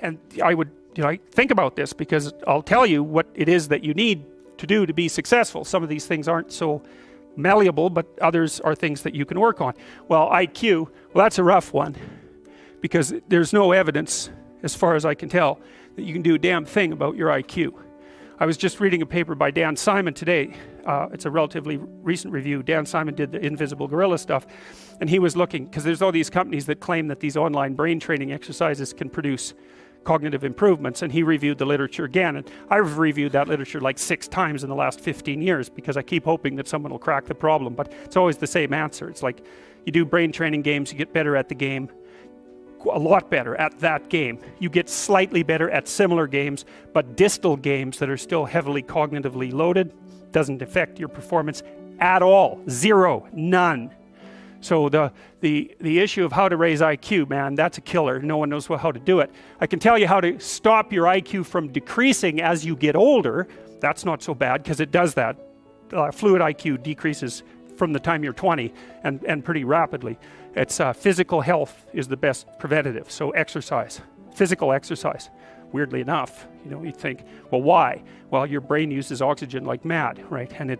and I would, think about this, because I'll tell you what it is that you need to do to be successful. Some of these things aren't so malleable, but others are things that you can work on. Well, IQ, well, that's a rough one, because there's no evidence, as far as I can tell, that you can do a damn thing about your IQ. I was just reading a paper by Dan Simon today. It's a relatively recent review. Dan Simon did the Invisible Gorilla stuff, and he was looking, because there's all these companies that claim that these online brain training exercises can produce cognitive improvements, and he reviewed the literature again, and I've reviewed that literature like 6 times in the last 15 years, because I keep hoping that someone will crack the problem, but it's always the same answer. It's like, you do brain training games, you get better at the game, a lot better at that game. You get slightly better at similar games, but distal games that are still heavily cognitively loaded doesn't affect your performance at all. Zero, none. So the issue of how to raise IQ, man, that's a killer. No one knows how to do it. I can tell you how to stop your IQ from decreasing as you get older. That's not so bad, because it does that. Fluid IQ decreases from the time you're 20 and pretty rapidly. It's physical health is the best preventative. So exercise, physical exercise. Weirdly enough, you think, well, why? Well, your brain uses oxygen like mad, right? And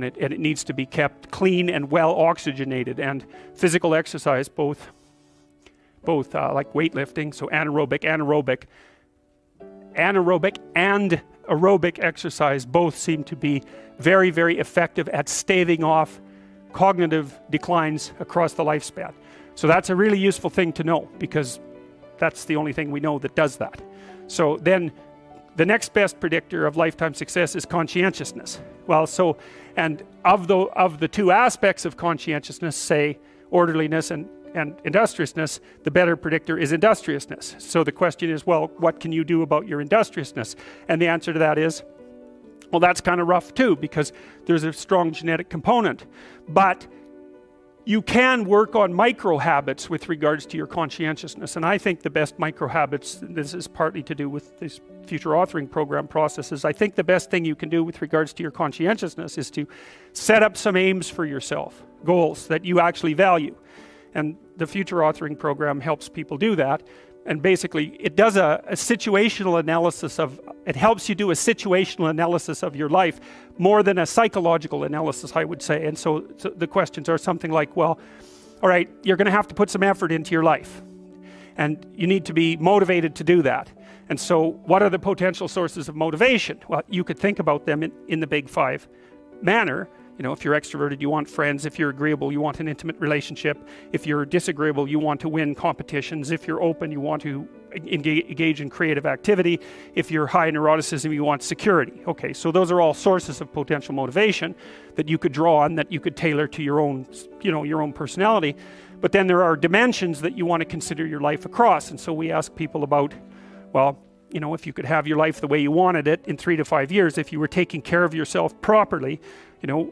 it needs to be kept clean and well oxygenated. And physical exercise, both like weightlifting, so anaerobic and aerobic exercise, both seem to be very, very effective at staving off cognitive declines across the lifespan. So that's a really useful thing to know, because that's the only thing we know that does that. So then the next best predictor of lifetime success is conscientiousness. Well, so, and of the 2 aspects of conscientiousness, say orderliness and industriousness, the better predictor is industriousness. So the question is, well, what can you do about your industriousness? And the answer to that is, well, that's kind of rough too, because there's a strong genetic component. But you can work on micro habits with regards to your conscientiousness. And I think the best micro habits, this is partly to do with this future authoring program processes, I think the best thing you can do with regards to your conscientiousness is to set up some aims for yourself, goals that you actually value. And the future authoring program helps people do that. And basically, it does a situational analysis it helps you do a situational analysis of your life more than a psychological analysis, I would say. And so the questions are something like, well, all right, you're going to have to put some effort into your life. And you need to be motivated to do that. And so what are the potential sources of motivation? Well, you could think about them in the big 5 manner. If you're extroverted, you want friends. If you're agreeable, you want an intimate relationship. If you're disagreeable, you want to win competitions. If you're open, you want to engage in creative activity. If you're high in neuroticism, you want security. Okay, so those are all sources of potential motivation that you could draw on, that you could tailor to your own, your own personality. But then there are dimensions that you want to consider your life across. And so we ask people about, well, if you could have your life the way you wanted it in 3 to 5 years, if you were taking care of yourself properly,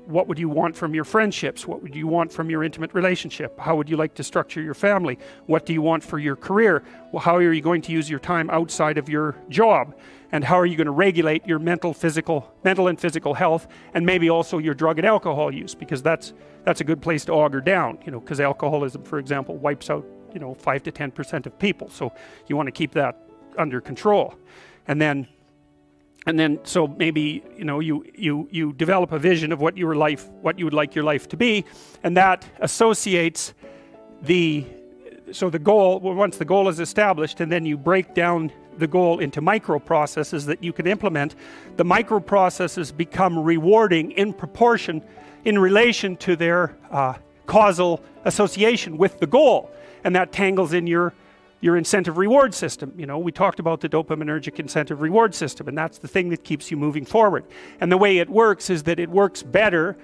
what would you want from your friendships? What would you want from your intimate relationship? How would you like to structure your family? What do you want for your career? Well, how are you going to use your time outside of your job? And how are you going to regulate your mental and physical health, and maybe also your drug and alcohol use? Because that's a good place to auger down, because alcoholism, for example, wipes out, 5 to 10% of people. So you want to keep that under control. And then so maybe you develop a vision of what you would like your life to be, and that associates the goal. Once the goal is established, and then you break down the goal into micro processes that you can implement. The micro processes become rewarding in proportion, in relation to their causal association with the goal, and that tangles in your incentive reward system. We talked about the dopaminergic incentive reward system, and that's the thing that keeps you moving forward. And the way it works is that it works better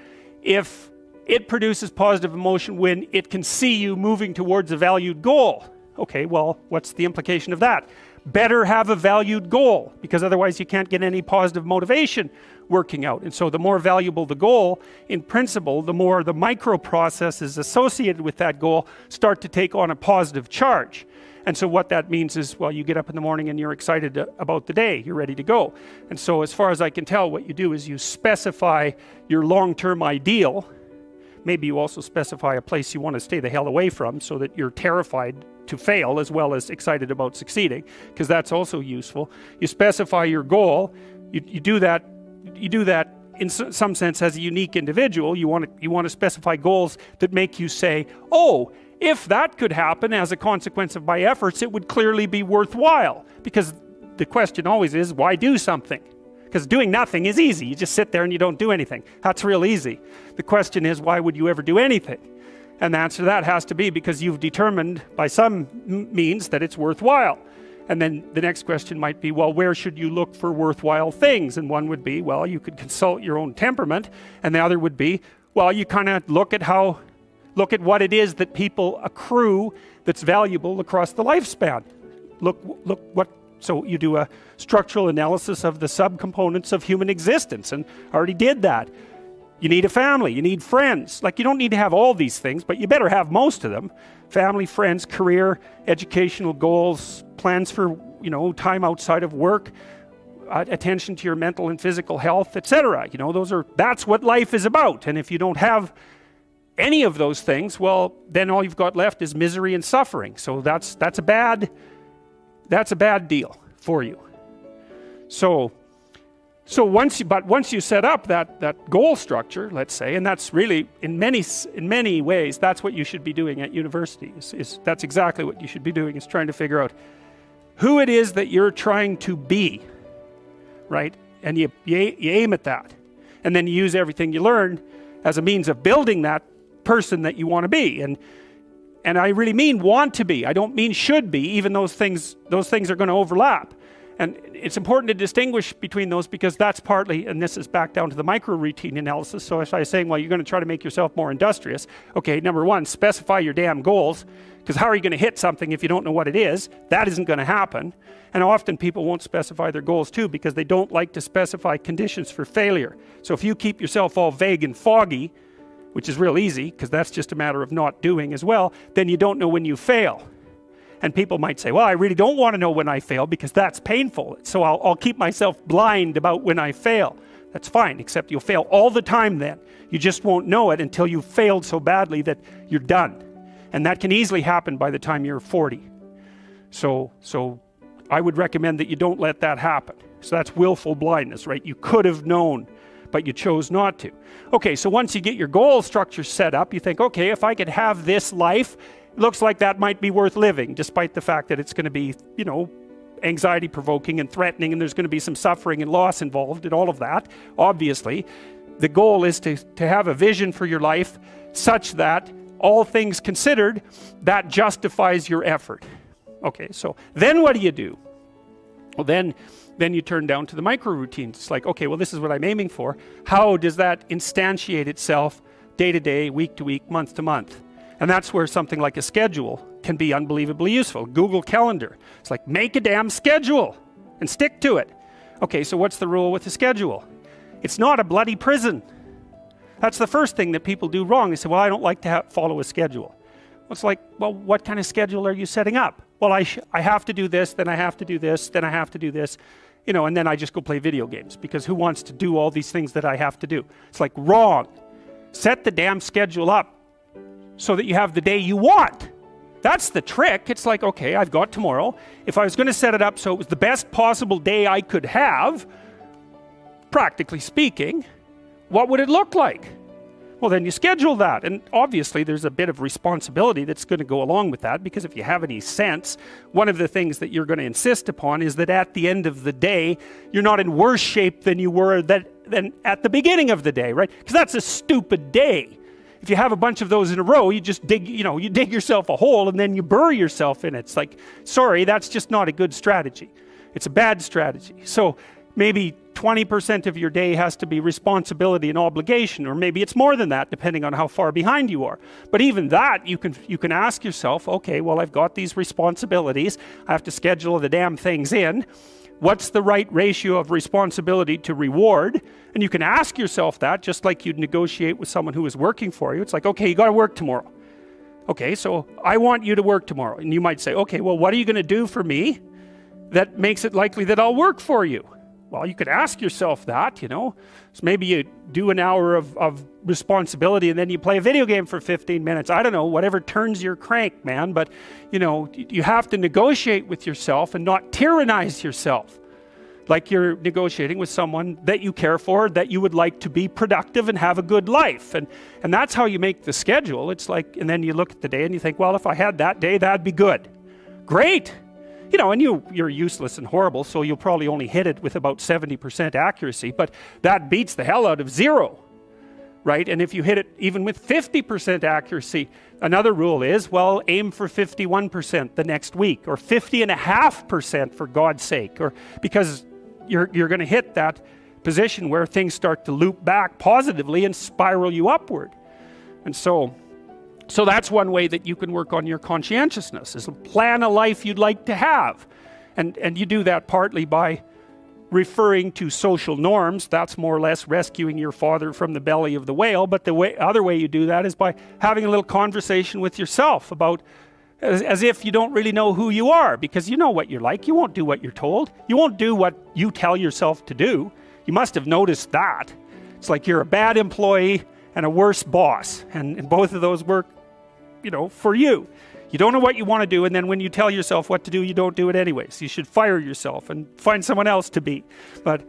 if it produces positive emotion when it can see you moving towards a valued goal. Okay, well, what's the implication of that? Better have a valued goal, because otherwise you can't get any positive motivation working out. And so the more valuable the goal, in principle, the more the micro processes associated with that goal start to take on a positive charge. And so what that means is, well, you get up in the morning and you're excited about the day, you're ready to go. And so as far as I can tell, what you do is you specify your long-term ideal maybe you also specify a place you want to stay the hell away from so that you're terrified to fail as well as excited about succeeding, because that's also useful. You specify your goal. You do that in some sense as a unique individual. You want to specify goals that make you say, oh, if that could happen as a consequence of my efforts, it would clearly be worthwhile. Because the question always is, why do something? Because doing nothing is easy. You just sit there and you don't do anything. That's real easy. The question is, why would you ever do anything? And the answer to that has to be because you've determined by some means that it's worthwhile. And then the next question might be, well, where should you look for worthwhile things? And one would be, well, you could consult your own temperament. And the other would be, well, you kind of look at what it is that people accrue that's valuable across the lifespan. So you do a structural analysis of the subcomponents of human existence, and I already did that. You need a family, you need friends. Like, you don't need to have all these things, but you better have most of them. Family, friends, career, educational goals, plans for, time outside of work, attention to your mental and physical health, etc. That's what life is about. And if you don't have any of those things, well, then all you've got left is misery and suffering. So that's a bad deal for you. So once you set up that goal structure, let's say, and that's really in many ways that's what you should be doing at university. That's exactly what you should be doing, is trying to figure out who it is that you're trying to be, right? And you aim at that, and then you use everything you learn as a means of building that person that you want to be. And I really mean want to be. I don't mean should be, even those things are going to overlap. And it's important to distinguish between those, because that's partly, and this is back down to the micro routine analysis. So if I was saying, well, you're going to try to make yourself more industrious. Okay, number one, specify your damn goals, because how are you going to hit something if you don't know what it is? That isn't going to happen. And often people won't specify their goals too, because they don't like to specify conditions for failure. So if you keep yourself all vague and foggy, which is real easy, because that's just a matter of not doing as well, then you don't know when you fail. And people might say, well, I really don't want to know when I fail because that's painful. So I'll keep myself blind about when I fail. That's fine, except you'll fail all the time then. You just won't know it until you've failed so badly that you're done. And that can easily happen by the time you're 40. So I would recommend that you don't let that happen. So that's willful blindness, right? You could have known, but you chose not to. Okay, so once you get your goal structure set up, you think, okay, if I could have this life, it looks like that might be worth living, despite the fact that it's going to be, anxiety provoking and threatening, and there's going to be some suffering and loss involved in all of that. Obviously, the goal is to have a vision for your life such that, all things considered, that justifies your effort. Okay, so then what do? Well, then you turn down to the micro routines. It's like, okay, well, this is what I'm aiming for. How does that instantiate itself day to day, week to week, month to month? And that's where something like a schedule can be unbelievably useful. Google Calendar. It's like, make a damn schedule and stick to it. Okay, so what's the rule with the schedule? It's not a bloody prison. That's the first thing that people do wrong. They say, well, I don't like to follow a schedule. Well, it's like, well, what kind of schedule are you setting up? Well, I have to do this, then I have to do this, then I have to do this, and then I just go play video games, because who wants to do all these things that I have to do? It's like, wrong. Set the damn schedule up so that you have the day you want. That's the trick. It's like, okay, I've got tomorrow. If I was going to set it up so it was the best possible day I could have, practically speaking, what would it look like? Well, then you schedule that. And obviously there's a bit of responsibility that's going to go along with that, because if you have any sense, one of the things that you're going to insist upon is that at the end of the day, you're not in worse shape than you were than at the beginning of the day, right? Because that's a stupid day. If you have a bunch of those in a row, you just dig yourself a hole and then you bury yourself in it. It's like, sorry, that's just not a good strategy. It's a bad strategy. So maybe 20% of your day has to be responsibility and obligation, or maybe it's more than that, depending on how far behind you are. But even that, you can ask yourself, okay, well, I've got these responsibilities. I have to schedule the damn things in. What's the right ratio of responsibility to reward? And you can ask yourself that, just like you'd negotiate with someone who is working for you. It's like, okay, you got to work tomorrow. Okay, so I want you to work tomorrow. And you might say, okay, well, what are you going to do for me that makes it likely that I'll work for you? Well, you could ask yourself that, So maybe you do an hour of responsibility and then you play a video game for 15 minutes. I don't know, whatever turns your crank, man. But, you have to negotiate with yourself and not tyrannize yourself. Like you're negotiating with someone that you care for, that you would like to be productive and have a good life. And that's how you make the schedule. It's like, and then you look at the day and you think, well, if I had that day, that'd be good. Great. And you're useless and horrible, so you'll probably only hit it with about 70% accuracy, but that beats the hell out of 0, right? And if you hit it even with 50% accuracy, another rule is, well, aim for 51% the next week, or 50.5% for God's sake, or because you're going to hit that position where things start to loop back positively and spiral you upward. And so that's one way that you can work on your conscientiousness, is plan a life you'd like to have. And you do that partly by referring to social norms. That's more or less rescuing your father from the belly of the whale. But the other way you do that is by having a little conversation with yourself about, as if you don't really know who you are, because you know what you're like. You won't do what you're told. You won't do what you tell yourself to do. You must have noticed that. It's like you're a bad employee and a worse boss. And both of those work, for you. You don't know what you want to do, and then when you tell yourself what to do, you don't do it anyways. You should fire yourself and find someone else to be. But